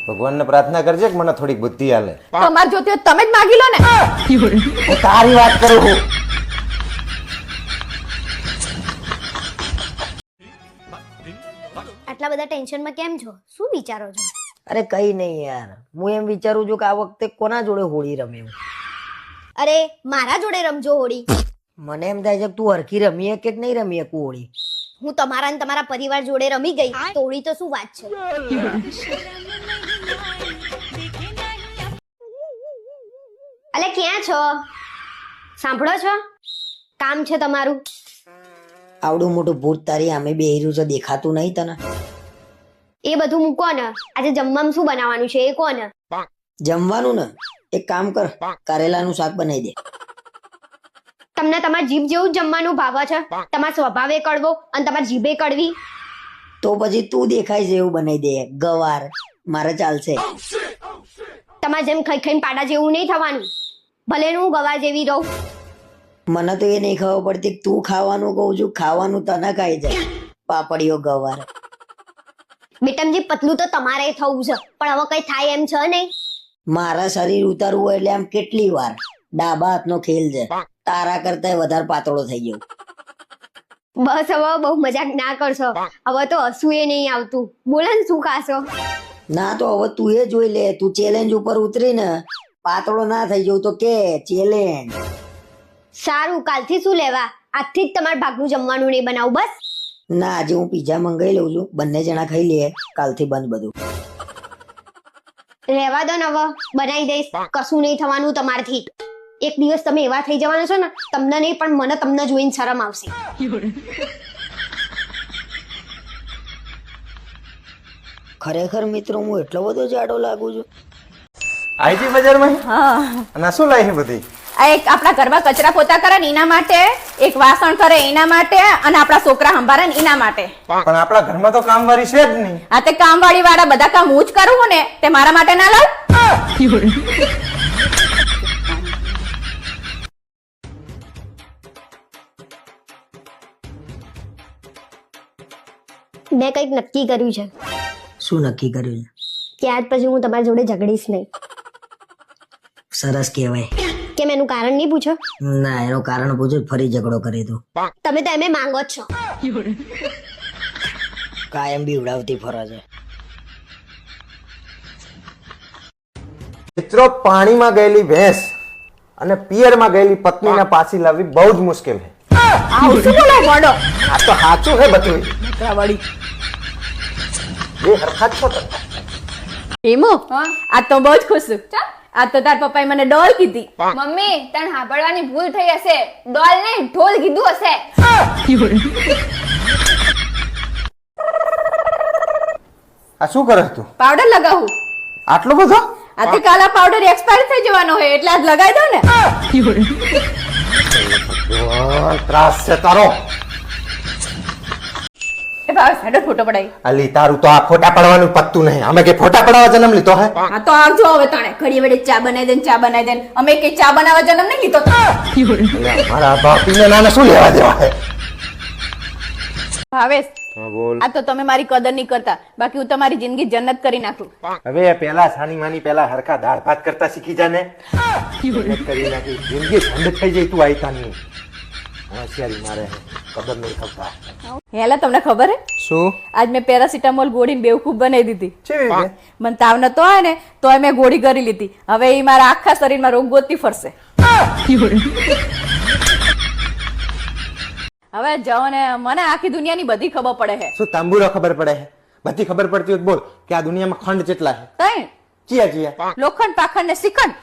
ભગવાનને પ્રાર્થના કરજે કે મને થોડીક બુદ્ધિ આલે. તમારે જોતી હોય તમે જ માગી લો ને. હું તારી વાત કરું છું. આટલા બધા ટેન્શનમાં કેમ છો? શું વિચારો છો? અરે કઈ નહીં યાર, હું એમ વિચારું છું કે આ વખતે કોના જોડે હોળી રમ્યું. અરે મારા જોડે રમજો હોળી. મને એમ થાય છે કે તું હરખી રમીએ કે નહીં રમી શકું હોળી. હું તમારા ને તમારા પરિવાર જોડે રમી ગઈ તો હોળી તો શું વાત છે. અલે ક્યાં છો? સાંભળો છો? કામ છે તમારું. આવડું મોટું ભૂત તારી સામે બેહી રહ્યું છે, દેખાતું નહીં તને? એ બધું મૂકો ને. આજે જમવામાં શું બનાવવાનું છે એ કોને? જમવાનું ને એક કામ કર, કારેલાનું શાક બનાવી દે. તમને તમારા જીભ જેવું જ જમવાનું ભાવે છે? તમારો સ્વભાવે કડવો અને તમારી જીભે કડવી. તો પછી તું દેખાય છે એવું બનાવી દે. ગવાર મારે ચાલશે. તમારે જેમ ખાઈ ખાઈને પાડા જેવું નહીં થવાનું. ભલે હું ગવા જેવી રહું. મને તો એ નહીં ખબર પડતી કે તું ખાવાનું કહું છું, ખાવાનું તને ખાઈ જાય. પાપડીઓ ગવાર. બેટમજી પતલું તો તમારે થવું છે પણ હવે કઈ થાય એમ છે નહીં. મારા શરીર ઉતારવું હોય એટલે આમ કેટલી વાર. ડાબા હાથનો ખેલ છે, તારા કરતા વધારે પાતળો થઈ ગયો. બસ હવે બહુ મજાક ના કરશો. હવે તો હસવું એ નહીં આવતું. બોલો ને શું ખાશો? ના તો હવે તું એ જોઈ લે, તું ચેલેન્જ ઉપર ઉતરીને પાતળો ના થઈ જવું તો કે ચેલેન્જ. સારું, કાલથી શું લેવા? આજથી જ તમારે ભાગનું જમવાનું નહીં બનાવું બસ. ના, આજે હું પીઝા મંગાઈ લઉં છું, બંને જણા ખાઈ લઈએ. કાલથી બંધ બધું. રહેવા દો ને, હવે બનાવી દઈશ. કશું નહીં થવાનું તમારથી. એક દિવસ તમે એવા થઈ જવાના છો ને, તમને નહીં પણ મને તમને જોઈને શરમ આવશે. ખરેખર મિત્રો હું એટલો બધો જાડો લાગુ છું? આઈજી બજારમાં હા, અને શું લાવી છે બધી? આ એક આપણા ઘરમાં કચરા પોતા કરે ને એના માટે, એક વાસણ કરે એના માટે, અને આપણા છોકરા સંભાળે ને એના માટે. પણ આપણા ઘરમાં તો કામવાળી છે જ નહીં. આ તે કામવાળી વાળા બધા કામ હું જ કરું ને, તે મારા માટે ના લાવ. મેં કંઈક નક્કી કર્યું છે શું નક્કી કર્યું છે? કે આજ પછી હું તમારી જોડે ઝઘડીશ નહીં. સરસ કહેવાય. કેમ, એનું કારણ નહીં પૂછો? ના, એનું કારણ પૂછો ફરી ઝઘડો કરી દો. તમે તો એમે માંગો જ છો. કાયમ બીવડાવતી ફરે છે. મિત્રો, પાણીમાં ગયેલી ભેંસ અને પિયરમાં ગયેલી પત્નીને પાછી લાવવી બહુ જ મુશ્કેલ છે. આવું શું બોલો મોડો? આ તો સાચું છે બધું. વળી એ હરખા જ છો તમે. હેમુ, આ તો બહુ જ ખુશ છું. આ તો તાર પપ્પાએ મને ડોલ કીધી. મમ્મી તને સાંભળવાની ભૂલ થઈ હશે. ડોલ ને ઢોલ કીધું હશે. આ શું કરે તું? પાવડર લગાવું. આટલો બધો? આ તે કાલા પાવડર એક્સપાયર થઈ જવાનો હોય એટલે આજ લગાવી દો ને. ત્રાસ છે તારો. એ ભાવે સાડો ફોટો પડાવી. અલી તારું તો આ ફોટા પડવાનું પત્તું નહીં. અમે કે ફોટા પડાવવા જન્મ લીધો હે? હા તો આવજો હવે તણે. ઘડી વડે ચા બનાવી દે, ચા બનાવી દે. અમે કઈ ચા બનાવવા જન્મ નહીં લીધો. મારા બાપીને નાને શું લેવા દેવા હે? ભાવેશ, હા બોલ. આ તો તમે મારી કદર નહીં કરતા, બાકી હું તમારી જિંદગી જન્નત કરી નાખું. હવે પેલા સાની માની પેલા હરખા દાળ ભાત કરતા શીખી જા ને. જન્નત કરી નાખી. જિંદગી ઠંડ થઈ જાય તું આઈતાની. હોશિયારી મારે હે, કદર નહીં કરતા. હેલા તમને ખબર હે? શું? આજ મેં પેરાસિટામોલ ગોળી બેવકૂફ બનાવી દીધી. કેવી રીતે? મને તાવ નતો આવે ને તોય મેં ગોળી કરી લીધી. હવે એ મારા આખા શરીરમાં રોગ ગોતી ફરશે. હવે જાઓ ને, મને આખી દુનિયાની બધી ખબર પડે છે. શું તાંબુરો ખબર પડે છે? બધી ખબર પડતી હોય તો બોલ કે આ દુનિયામાં ખંડ કેટલા છે? તઈ ચિયા ચિયા? લોખંડ, પાખંડ ને શ્રીખંડ.